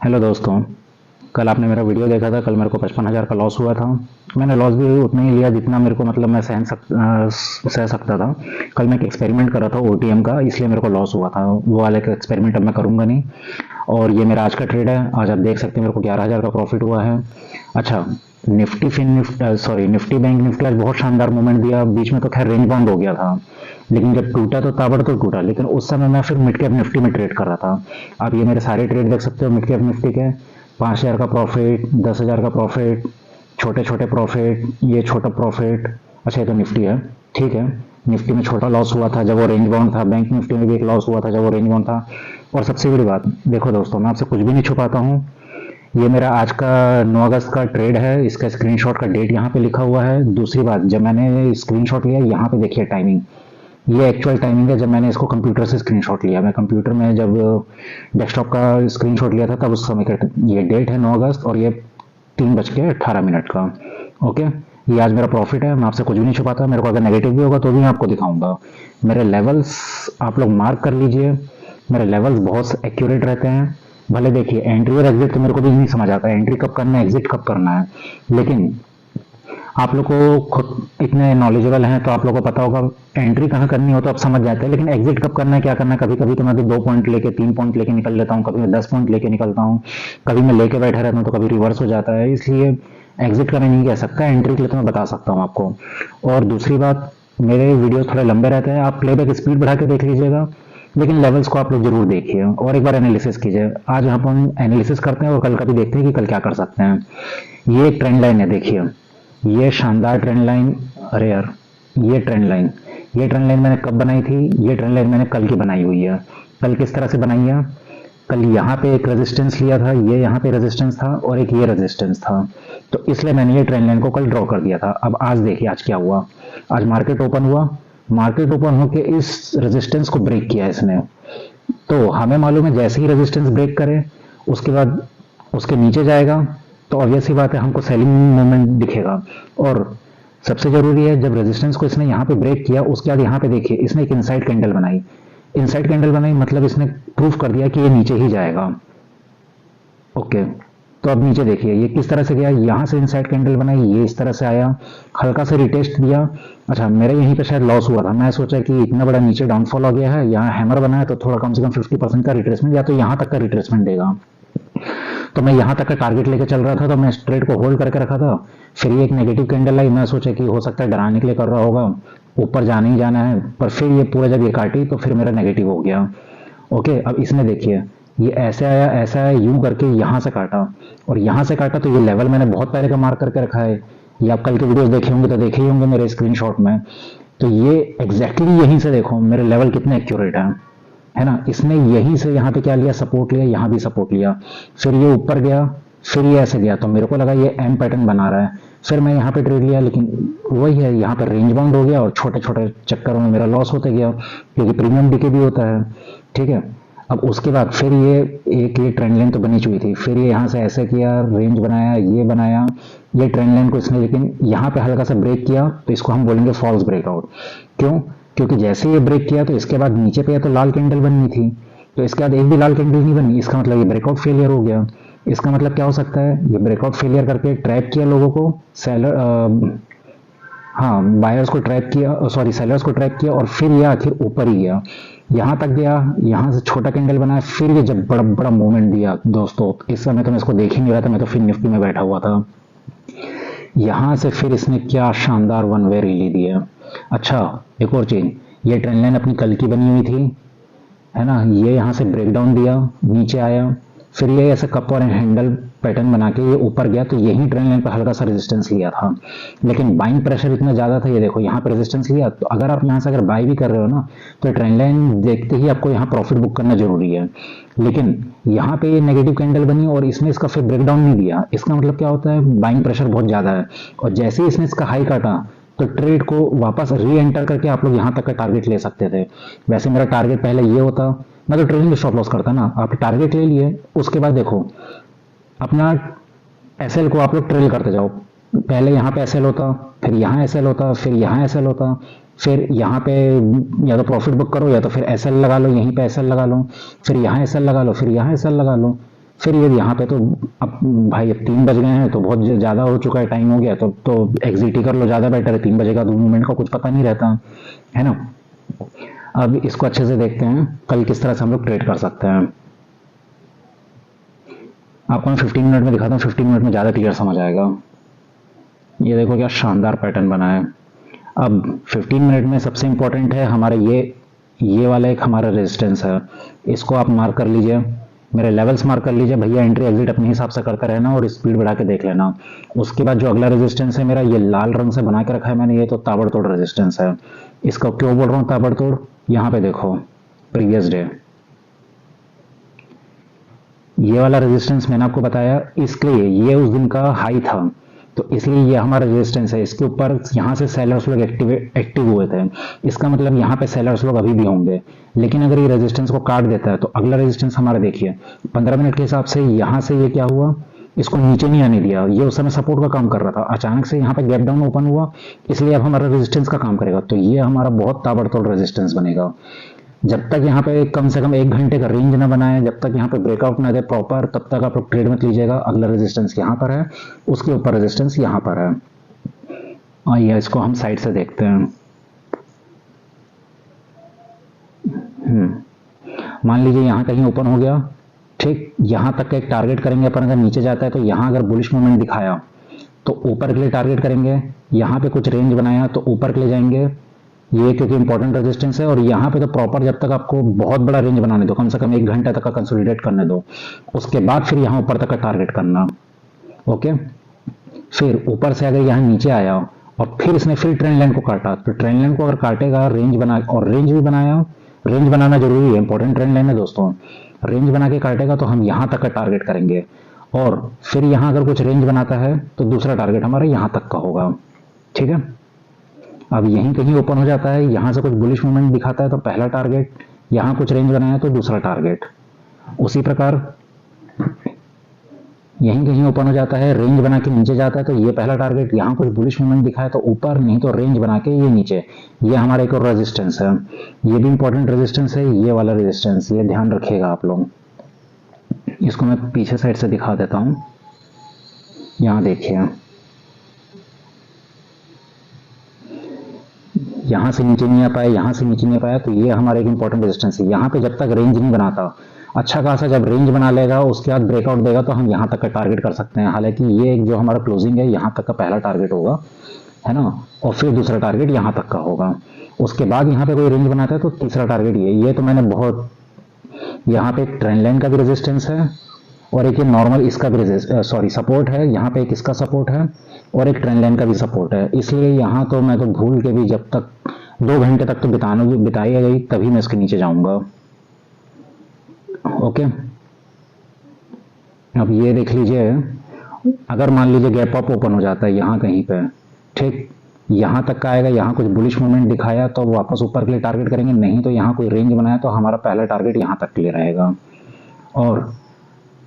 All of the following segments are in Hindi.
हेलो दोस्तों। कल आपने मेरा वीडियो देखा था। कल मेरे को 55,000 का लॉस हुआ था। मैंने लॉस भी उतना ही लिया जितना मेरे को मतलब मैं सह सकता था। कल मैं एक एक्सपेरिमेंट कर रहा था ओटीएम का, इसलिए मेरे को लॉस हुआ था। वो वाला एक एक्सपेरिमेंट अब मैं करूँगा नहीं। और ये मेरा आज का ट्रेड है। आज आप देख सकते हैं मेरे को 11,000 का प्रॉफिट हुआ है। अच्छा, निफ्टी बैंक निफ्टी आज बहुत शानदार मूवमेंट दिया। बीच में तो खैर रेंज बाउंड हो गया था, लेकिन जब टूटा तो ताबड़तोड़ टूटा। लेकिन उस समय मैं फिर मिड कैप निफ्टी में ट्रेड कर रहा था। आप ये मेरे सारे ट्रेड देख सकते हो मिड कैप निफ्टी के। 5,000 का प्रॉफिट, 10,000 का प्रॉफिट, छोटे छोटे प्रॉफिट, ये छोटा प्रॉफिट। अच्छा, ये तो निफ्टी है, ठीक है। निफ्टी में छोटा लॉस हुआ था जब वो रेंज बाउंड था। बैंक निफ्टी में भी एक लॉस हुआ था जब वो रेंज बाउंड था। और सबसे बड़ी बात देखो दोस्तों, मैं आपसे कुछ भी नहीं छुपाता हूँ। ये मेरा आज का 9 अगस्त का ट्रेड है। इसका स्क्रीनशॉट का डेट यहाँ पे लिखा हुआ है। दूसरी बात, जब मैंने स्क्रीनशॉट लिया यहाँ पे देखिए टाइमिंग, ये एक्चुअल टाइमिंग है जब मैंने इसको कंप्यूटर से स्क्रीनशॉट लिया। मैं कंप्यूटर में जब डेस्कटॉप का स्क्रीनशॉट लिया था तब उस समय का ये डेट है 9 अगस्त, और ये 3:18 का। ओके, ये आज मेरा प्रॉफिट है। मैं आपसे कुछ भी नहीं छुपाता। मेरे को अगर नेगेटिव भी होगा तो भी मैं आपको दिखाऊंगा। मेरे लेवल्स आप लोग मार्क कर लीजिए। मेरे लेवल्स बहुत एक्यूरेट रहते हैं। भले देखिए एंट्री और एग्जिट तो मेरे को भी नहीं समझ आता है, एंट्री कब करना है एग्जिट कब करना है। लेकिन आप लोग को खुद इतने नॉलेजेबल हैं तो आप लोग को पता होगा एंट्री कहाँ करनी हो तो आप समझ जाते हैं। लेकिन एग्जिट कब करना है क्या करना है, कभी कभी तो मैं भी 2 पॉइंट लेके 3 पॉइंट लेके निकल लेता हूँ, कभी मैं 10 पॉइंट लेके निकलता हूँ, कभी मैं लेके बैठा रहता हूँ तो कभी रिवर्स हो जाता है। इसलिए एग्जिट का मैं नहीं कह सकता, एंट्री के लिए तो मैं बता सकता हूँ आपको। और दूसरी बात, मेरे वीडियोस थोड़े लंबे रहते हैं, आप प्लेबैक स्पीड बढ़ा के देख लीजिएगा, लेकिन लेवल्स को आप लोग जरूर देखिए और एक बार एनालिसिस कीजिए। आज यहाँ पर हम एनालिसिस करते हैं और कल का भी देखते हैं कि कल क्या कर सकते हैं। ये एक ट्रेंड लाइन है, देखिए ये शानदार ट्रेंड लाइन। अरे यार, ये ट्रेंड लाइन मैंने कब बनाई थी? ये ट्रेंड लाइन मैंने कल की बनाई हुई है। कल किस तरह से बनाई है? कल यहाँ पे एक रेजिस्टेंस लिया था, ये यहाँ पे रेजिस्टेंस था और एक ये रेजिस्टेंस था, तो इसलिए मैंने ये ट्रेंड लाइन को कल ड्रॉ कर दिया था। अब आज देखिए आज क्या हुआ। आज मार्केट ओपन हुआ, मार्केट ओपन होकर इस रेजिस्टेंस को ब्रेक किया इसने। तो हमें मालूम है जैसे ही रेजिस्टेंस ब्रेक करे उसके बाद उसके नीचे जाएगा, तो ऑब्वियस ही बात है हमको सेलिंग मूवमेंट दिखेगा। और सबसे जरूरी है, जब रेजिस्टेंस को इसने यहाँ पे ब्रेक किया उसके बाद यहाँ पे देखिए इसने एक इनसाइड कैंडल बनाई। इनसाइड कैंडल बनाई मतलब इसने प्रूफ कर दिया कि ये नीचे ही जाएगा। ओके, तो अब नीचे देखिए ये किस तरह से गया। यहाँ से इनसाइड कैंडल बनाई, ये इस तरह से आया, हल्का से रिटेस्ट दिया। अच्छा, मेरे यहीं पे शायद लॉस हुआ था। मैं सोचा कि इतना बड़ा नीचे डाउनफॉल हो गया है, यहाँ हैमर बना है तो थोड़ा कम से कम 50% का रिट्रेसमेंट या तो यहाँ तक का रिट्रेसमेंट देगा। तो मैं यहाँ तक का टारगेट लेके चल रहा था, तो मैं इस ट्रेड को होल्ड करके रखा था। फिर ये एक नेगेटिव कैंडल आई, मैं सोचा कि हो सकता है डराने के लिए कर रहा होगा, ऊपर जाना ही जाना है। पर फिर ये पूरा जब ये काटी तो फिर मेरा नेगेटिव हो गया। ओके, अब इसने देखिए ये ऐसे आया ऐसा आया, यूं करके यहाँ से काटा और यहाँ से काटा, तो ये लेवल मैंने बहुत पहले का मार्क करके रखा है। ये आप कल के वीडियोस देखे होंगे तो देखे ही होंगे मेरे स्क्रीनशॉट में। तो ये एग्जैक्टली यहीं से देखो मेरे लेवल कितने एक्यूरेट है ना। इसने यहीं से यहाँ पे क्या लिया, सपोर्ट लिया, यहाँ भी सपोर्ट लिया, फिर ये ऊपर गया, फिर ये ऐसे गया, तो मेरे को लगा ये एम पैटर्न बना रहा है। फिर मैं यहाँ पे ट्रेड लिया, लेकिन वही है यहाँ पे रेंज बाउंड हो गया और छोटे छोटे चक्करों में मेरा लॉस होते गया, क्योंकि प्रीमियम डीके भी होता है। ठीक है, अब उसके बाद फिर ये ट्रेंड लाइन तो बनी चुकी थी, फिर ये यहाँ से ऐसे किया, रेंज बनाया, ये बनाया, ये ट्रेंड लाइन को इसने लेकिन यहाँ पे हल्का सा ब्रेक किया, तो इसको हम बोलेंगे फॉल्स ब्रेकआउट। क्यों? क्योंकि जैसे ये ब्रेक किया तो इसके बाद नीचे पे तो लाल कैंडल बननी थी, तो इसके बाद एक भी लाल कैंडल नहीं बनी, इसका मतलब ये ब्रेकआउट फेलियर हो गया। इसका मतलब क्या हो सकता है, ये ब्रेकआउट फेलियर करके ट्रैप किया लोगों को, सेलर हाँ बायर्स को ट्रैप किया, सॉरी सेलर्स को ट्रैप किया, और फिर ये आखिर ऊपर ही गया, यहाँ तक गया, यहाँ से छोटा कैंडल बनाया, फिर ये जब बड़ा बड़ा मूवमेंट दिया दोस्तों, इस समय तो मैं इसको देख ही नहीं रहा था, मैं तो फिर निफ्टी में बैठा हुआ था। यहाँ से फिर इसने क्या शानदार वन वे रैली दिया। अच्छा, एक और चीज, ये ट्रेंड लाइन अपनी कल की बनी हुई थी, है ना। ये यहाँ से ब्रेकडाउन दिया, नीचे आया, फिर ये ऐसे कप और हैंडल पैटर्न बना के ये ऊपर गया, तो यही ट्रेंड लाइन पर हल्का सा रेजिस्टेंस लिया था, लेकिन बाइंग प्रेशर इतना ज्यादा था। ये देखो यहाँ पे रेजिस्टेंस लिया, तो अगर आप यहाँ से अगर बाई भी कर रहे हो ना, तो ट्रेंड लाइन देखते ही आपको यहाँ प्रॉफिट बुक करना जरूरी है। लेकिन यहाँ पे ये नेगेटिव कैंडल बनी और इसने इसका फिर ब्रेकडाउन नहीं दिया, इसका मतलब क्या होता है, बाइंग प्रेशर बहुत ज्यादा है, और जैसे ही इसने इसका हाई काटा तो ट्रेड को वापस री एंटर करके आप लोग यहाँ तक का टारगेट ले सकते थे। वैसे मेरा टारगेट पहले ये होता, मैं तो ट्रेडिंग स्टॉप लॉस करता ना, आप टारगेट ले लिए, उसके बाद देखो अपना एसएल को आप लोग ट्रेल करते जाओ। पहले यहाँ पे एसएल होता, फिर यहाँ एसएल होता, फिर यहाँ एसएल होता, फिर यहाँ पे या तो प्रॉफिट बुक करो या तो फिर एसएल लगा लो, यहीं पे एसएल लगा लो, फिर यहाँ एसएल लगा लो, फिर यहाँ एसएल लगा लो। फिर ये यहाँ पे तो अब भाई अब 3 बज गए हैं तो बहुत ज़्यादा हो चुका है, टाइम हो गया, तो एग्जिट ही कर लो, ज़्यादा बेटर है। 3 बजे का 2 मिनट का कुछ पता नहीं रहता है ना। अब इसको अच्छे से देखते हैं कल किस तरह से हम लोग ट्रेड कर सकते हैं। आपको मैं 15 मिनट में दिखाता हूँ, 15 मिनट में ज़्यादा क्लियर समझ आएगा। ये देखो क्या शानदार पैटर्न बना है। अब 15 मिनट में सबसे इंपॉर्टेंट है हमारा ये वाला एक हमारा रेजिस्टेंस है, इसको आप मार्क कर लीजिए, मेरे लेवल्स मार्क कर लीजिए भैया। एंट्री एग्जिट अपने हिसाब से करते रहना और स्पीड बढ़ा के देख लेना। उसके बाद जो अगला रेजिस्टेंस है मेरा, ये लाल रंग से बना के रखा है मैंने, ये तो ताबड़तोड़ रेजिस्टेंस है। इसको क्यों बोल रहा हूँ ताबड़तोड़, यहाँ पे देखो प्रीवियस डे ये वाला रेजिस्टेंस मैंने आपको बताया, इसके ये उस दिन का हाई था, तो इसलिए ये हमारा रेजिस्टेंस है। इसके ऊपर यहाँ से सेलर्स लोग एक्टिव हुए थे, इसका मतलब यहाँ पे सेलर्स लोग अभी भी होंगे। लेकिन अगर ये रेजिस्टेंस को काट देता है तो अगला रेजिस्टेंस हमारा देखिए 15 मिनट के हिसाब से यहाँ से ये क्या हुआ, इसको नीचे नहीं आने दिया। ये उस समय सपोर्ट का काम कर रहा था, अचानक से यहाँ पे गैप डाउन ओपन हुआ, इसलिए अब हमारा रेजिस्टेंस का काम करेगा। तो ये हमारा बहुत ताबड़तोड़ रेजिस्टेंस बनेगा। जब तक यहाँ पे कम से कम 1 घंटे का रेंज ना बनाए, जब तक यहाँ पे ब्रेकआउट ना दे प्रॉपर, तब तक आप लोग ट्रेड मत लीजिएगा। अगला रेजिस्टेंस यहाँ पर है, उसके ऊपर रेजिस्टेंस यहाँ पर है। आइए इसको हम साइड से देखते हैं। मान लीजिए यहाँ कहीं ओपन हो गया, ठीक, यहाँ तक का एक टारगेट करेंगे अपन। अगर नीचे जाता है तो यहाँ अगर बुलिश मूवमेंट दिखाया तो ऊपर के लिए टारगेट करेंगे, यहाँ पे कुछ रेंज बनाया तो ऊपर के लिए जाएंगे, ये क्योंकि इंपॉर्टेंट रेजिस्टेंस है। और यहाँ पे तो प्रॉपर जब तक आपको बहुत बड़ा रेंज बनाने दो, कम से कम 1 घंटा तक का कंसोलिडेट करने दो, उसके बाद फिर यहाँ ऊपर तक का टारगेट करना। ओके, फिर ऊपर से अगर यहाँ नीचे आया और फिर इसने फिर ट्रेंड लाइन को काटा, तो ट्रेंड लाइन को अगर काटेगा, रेंज बना और रेंज भी बनाया, रेंज बनाना जरूरी है, इंपॉर्टेंट ट्रेंड लाइन है दोस्तों। रेंज बना के काटेगा तो हम यहाँ तक का टारगेट करेंगे, और फिर यहाँ अगर कुछ रेंज बनाता है तो दूसरा टारगेट हमारा यहाँ तक का होगा। ठीक है, अब यहीं कहीं ओपन हो जाता है, यहाँ से कुछ बुलिश मूवमेंट दिखाता है तो पहला टारगेट, यहाँ कुछ रेंज बनाया तो दूसरा टारगेट। उसी प्रकार यहीं कहीं ओपन हो जाता है, रेंज बना के नीचे जाता है तो ये पहला टारगेट, यहाँ कुछ बुलिश मूवमेंट दिखाया तो ऊपर, नहीं तो रेंज बना के ये नीचे। ये हमारा एक और रेजिस्टेंस है, ये भी इंपॉर्टेंट रेजिस्टेंस है, ये वाला रेजिस्टेंस, ये ध्यान रखिएगा आप लोग। इसको मैं पीछे साइड से दिखा देता हूँ। यहाँ देखिए, यहाँ से नीचे नहीं आ पाया, यहाँ से नीचे नहीं आ पाया, तो ये हमारा एक इंपॉर्टेंट रेजिस्टेंस है। यहाँ पे जब तक रेंज नहीं बनाता, अच्छा खासा जब रेंज बना लेगा उसके बाद ब्रेकआउट देगा तो हम यहाँ तक का टारगेट कर सकते हैं। हालांकि ये जो हमारा क्लोजिंग है, यहाँ तक का पहला टारगेट होगा, है ना, और फिर दूसरा टारगेट यहाँ तक का होगा। उसके बाद यहाँ पे कोई रेंज बनाता है तो तीसरा टारगेट ये तो मैंने बहुत, यहाँ पे एक ट्रेंड लाइन का भी रेजिस्टेंस है और एक ये नॉर्मल इसका भी सपोर्ट है, यहाँ पे एक इसका सपोर्ट है और एक ट्रेंड लाइन का भी सपोर्ट है। इसलिए यहाँ तो मैं तो भूल के भी, जब तक 2 घंटे तक तो बिताई गई, तभी मैं इसके नीचे जाऊंगा। ओके, अब ये देख लीजिए, अगर मान लीजिए गैप अप ओपन हो जाता है यहाँ कहीं पे, ठीक, यहाँ तक का आएगा, यहाँ कुछ बुलिश मूवमेंट दिखाया तो वापस ऊपर के लिए टारगेट करेंगे, नहीं तो यहाँ कोई रेंज बनाया तो हमारा पहला टारगेट यहाँ तक के लिए रहेगा। और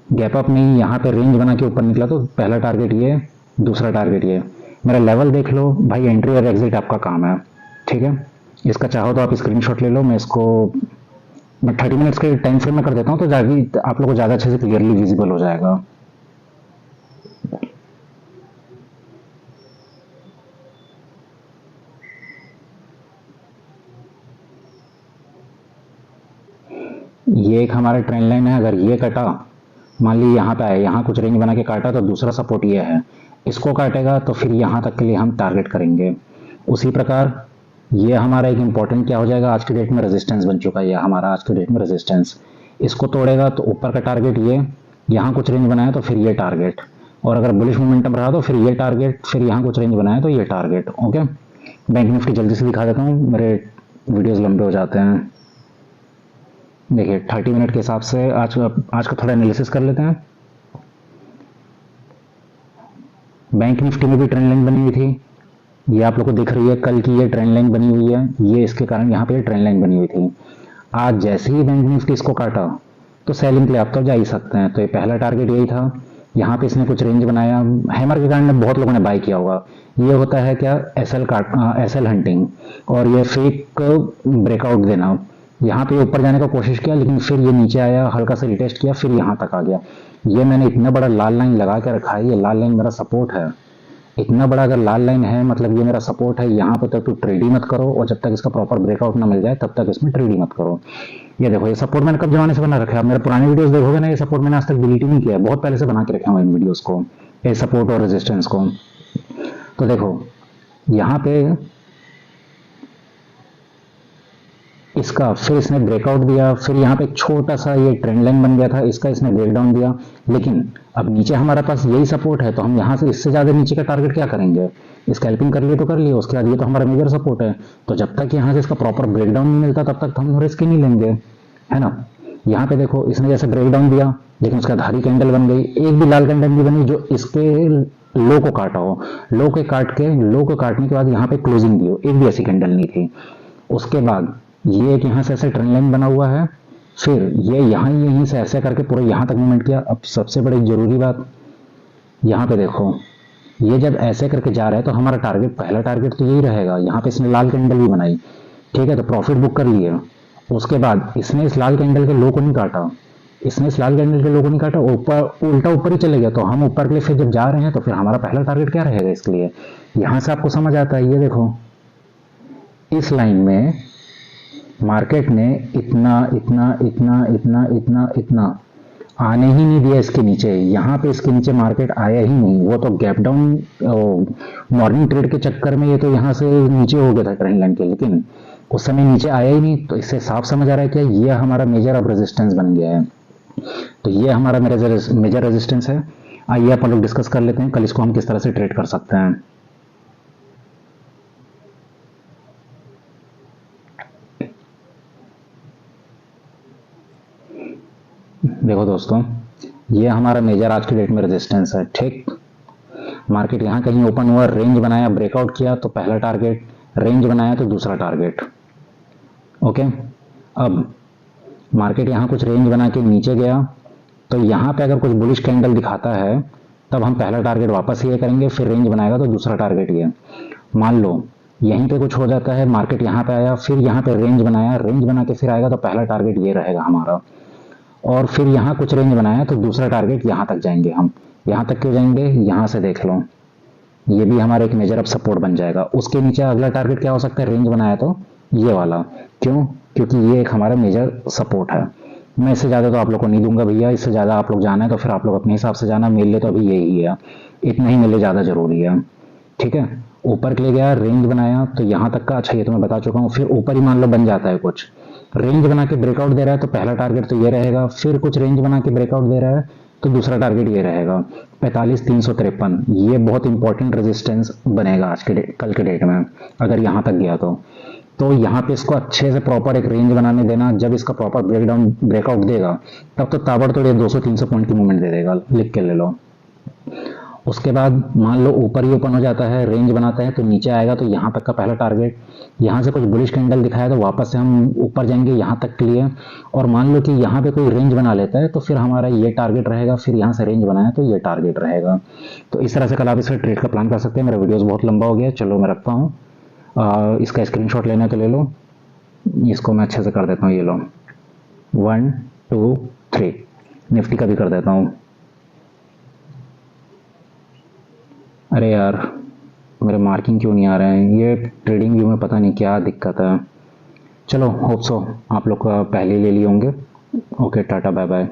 गैप अप नहीं, यहाँ पे रेंज बना के ऊपर निकला तो पहला टारगेट ये, दूसरा टारगेट ये। मेरा लेवल देख लो भाई, एंट्री और एग्जिट आपका काम है। ठीक है, इसका चाहो तो आप स्क्रीनशॉट ले लो, मैं 30 मिनट्स के टाइम फ्रेम में कर देता हूँ, तो जाके आप लोग को ज़्यादा अच्छे से क्लियरली विजिबल हो जाएगा। ये एक हमारा ट्रेंड लाइन है, अगर ये कटा, मान लीजिए यहाँ पे आया, यहाँ कुछ रेंज बना के काटा तो दूसरा सपोर्ट ये है, इसको काटेगा तो फिर यहाँ तक के लिए हम टारगेट करेंगे। उसी प्रकार ये हमारा एक इंपॉर्टेंट क्या हो जाएगा, आज की डेट में रेजिस्टेंस बन चुका है, ये हमारा आज की डेट में रेजिस्टेंस। इसको तोड़ेगा तो ऊपर का टारगेट ये, यहाँ कुछ रेंज बनाया तो फिर ये टारगेट, और अगर बुलिश मोमेंटम रहा तो फिर ये टारगेट, फिर यहाँ कुछ रेंज बनाया तो ये टारगेट। ओके, बैंक निफ्टी जल्दी से दिखा देता हूँ, मेरे वीडियोस लंबे हो जाते हैं। देखिए 30 मिनट के हिसाब से आज का थोड़ा एनालिसिस कर लेते हैं। बैंक निफ्टी में भी ट्रेंड लाइन बनी हुई थी, ये आप लोग को दिख रही है, कल की ये ट्रेंड लाइन बनी हुई है, ये इसके कारण यहाँ पे ट्रेंड लाइन बनी हुई थी। आज जैसे ही बैंक निफ्टी इसको काटा तो सेलिंग के लिए आप तो जा ही सकते हैं। तो ये पहला टारगेट यही था, यहाँ पे इसने कुछ रेंज बनाया, हैमर के कारण बहुत लोगों ने बाय किया होगा। ये होता है क्या, एसएल हंटिंग, और ये फेक ब्रेकआउट देना। यहाँ पे ऊपर जाने का कोशिश किया, लेकिन फिर ये नीचे आया, हल्का सा रिटेस्ट किया, फिर यहाँ तक आ गया। ये मैंने इतना बड़ा लाल लाइन लगा के रखा है, ये लाल लाइन मेरा सपोर्ट है। इतना बड़ा अगर लाल लाइन है मतलब ये मेरा सपोर्ट है, यहाँ पे तक तो ट्रेड ही मत करो, और जब तक इसका प्रॉपर ब्रेकआउट ना मिल जाए तब तक इसमें ट्रेड ही मत करो। ये देखो, ये सपोर्ट मैंने कब जमाने से बना रखा है, मेरे पुराने वीडियोस देखोगे ना, ये सपोर्ट मैंने आज तक डिलीट ही नहीं किया है, बहुत पहले से बना के रखा हूँ इन वीडियोस को, ये सपोर्ट और रेजिस्टेंस को। तो देखो यहाँ पे इसका फिर इसने ब्रेकआउट दिया, फिर यहाँ पे एक छोटा सा ये ट्रेंड लाइन बन गया था, इसका इसने ब्रेकडाउन दिया। लेकिन अब नीचे हमारे पास यही सपोर्ट है, तो हम यहाँ से इससे ज्यादा नीचे का टारगेट क्या करेंगे? स्कैल्पिंग कर लिए तो कर लिए, उसके बाद ये तो हमारा मेजर सपोर्ट है, तो जब तक यहाँ से इसका प्रॉपर ब्रेकडाउन नहीं मिलता तब तक हम रिस्क ही नहीं लेंगे, है ना। यहाँ पे देखो इसने जैसे ब्रेकडाउन दिया, लेकिन उसका धारी कैंडल बन गई, एक भी लाल कैंडल नहीं बनी जो इसके लो को काटा हो। लो को काटने के बाद यहाँ पे क्लोजिंग दी हो, एक भी ऐसी कैंडल नहीं थी। उसके बाद ये एक यहाँ से ऐसे ट्रेंड लाइन बना हुआ है, फिर ये यहाँ यहीं से ऐसे करके पूरा यहाँ तक मूवमेंट किया। अब सबसे बड़ी जरूरी बात, यहाँ पे देखो ये जब ऐसे करके जा रहा है तो हमारा टारगेट, पहला टारगेट तो यही रहेगा। यहाँ पे इसने लाल कैंडल भी बनाई, ठीक है, तो प्रॉफिट बुक कर लिए। उसके बाद इसने इस लाल कैंडल के लो को नहीं काटा, ऊपर उल्टा ऊपर ही चले गया, तो हम ऊपर के लिए फिर जब जा रहे हैं तो फिर हमारा पहला टारगेट क्या रहेगा इसके लिए? यहाँ से आपको समझ आता है, ये देखो इस लाइन में मार्केट ने इतना आने ही नहीं दिया इसके नीचे। यहाँ पे इसके नीचे मार्केट आया ही नहीं, वो तो गैप डाउन मॉर्निंग ट्रेड के चक्कर में ये तो यहाँ से नीचे हो गया था ट्रेंड लाइन के, लेकिन उस समय नीचे आया ही नहीं। तो इससे साफ समझ आ रहा है कि ये हमारा मेजर अब रेजिस्टेंस बन गया है। तो ये हमारा मेजर रेजिस्टेंस है। आइए अपन लोग डिस्कस कर लेते हैं कल इसको हम किस तरह से ट्रेड कर सकते हैं। देखो दोस्तों, ये हमारा मेजर आज की डेट में रेजिस्टेंस है, ठीक। मार्केट यहाँ कहीं ओपन हुआ, रेंज बनाया, ब्रेकआउट किया तो पहला टारगेट, रेंज बनाया तो दूसरा टारगेट, ओके। अब मार्केट यहाँ कुछ रेंज बना के नीचे गया, तो यहाँ पे अगर कुछ बुलिश कैंडल दिखाता है तब हम पहला टारगेट वापस ये करेंगे, फिर रेंज बनाएगा तो दूसरा टारगेट ये। मान लो यहीं पे कुछ हो जाता है, मार्केट यहाँ पे आया, फिर यहाँ पे रेंज बनाया, रेंज बना के फिर आएगा तो पहला टारगेट ये रहेगा हमारा। और फिर यहाँ कुछ रेंज बनाया तो दूसरा टारगेट यहाँ तक जाएंगे हम। यहाँ तक क्यों जाएंगे? यहाँ से देख लो, ये भी हमारा एक मेजर अब सपोर्ट बन जाएगा। उसके नीचे अगला टारगेट क्या हो सकता है? रेंज बनाया तो ये वाला। क्यों? क्योंकि ये एक हमारा मेजर सपोर्ट है। मैं इससे ज़्यादा तो आप लोग को नहीं दूंगा भैया, इससे ज़्यादा आप लोग जाना है तो फिर आप लोग अपने हिसाब से जाना, मेरे लिए तो अभी यही है, इतना ही मेरे लिए ज़्यादा जरूरी है, ठीक है। ऊपर के लिए गया, रेंज बनाया तो यहाँ तक का, अच्छा ये तो मैं बता चुका हूँ। फिर ऊपर ही मान लो बन जाता है कुछ, रेंज बना के ब्रेकआउट दे रहा है तो पहला टारगेट तो ये रहेगा, फिर कुछ रेंज बना के ब्रेकआउट दे रहा है तो दूसरा टारगेट ये रहेगा 45,353। ये बहुत इंपॉर्टेंट रेजिस्टेंस बनेगा आज के कल के डेट में, अगर यहाँ तक गया तो यहाँ पे इसको अच्छे से प्रॉपर एक रेंज बनाने देना। जब इसका प्रॉपर ब्रेकआउट देगा तब तो ताबड़तोड़ 200-300 पॉइंट की मूवमेंट दे देगा, लिख के ले लो। उसके बाद मान लो ऊपर ही ओपन हो जाता है, रेंज बनाता है तो नीचे आएगा तो यहाँ तक का पहला टारगेट। यहाँ से कुछ बुलिश कैंडल दिखाया तो वापस से हम ऊपर जाएंगे यहाँ तक के लिए। और मान लो कि यहाँ पे कोई रेंज बना लेता है तो फिर हमारा ये टारगेट रहेगा, फिर यहाँ से रेंज बनाया तो ये टारगेट रहेगा। तो इस तरह से कल आप इसका ट्रेड का प्लान कर सकते हैं। मेरा वीडियोस बहुत लंबा हो गया, चलो मैं रखता हूँ। इसका स्क्रीनशॉट लेना तो ले लो, इसको मैं अच्छे से कर देता हूँ, ये लो 1 2 3। निफ्टी का भी कर देता हूँ। अरे यार मेरे मार्किंग क्यों नहीं आ रहे हैं, ये ट्रेडिंग व्यू में पता नहीं क्या दिक्कत है। चलो होप सो आप लोग का पहले ले लिए होंगे। Okay tata bye bye.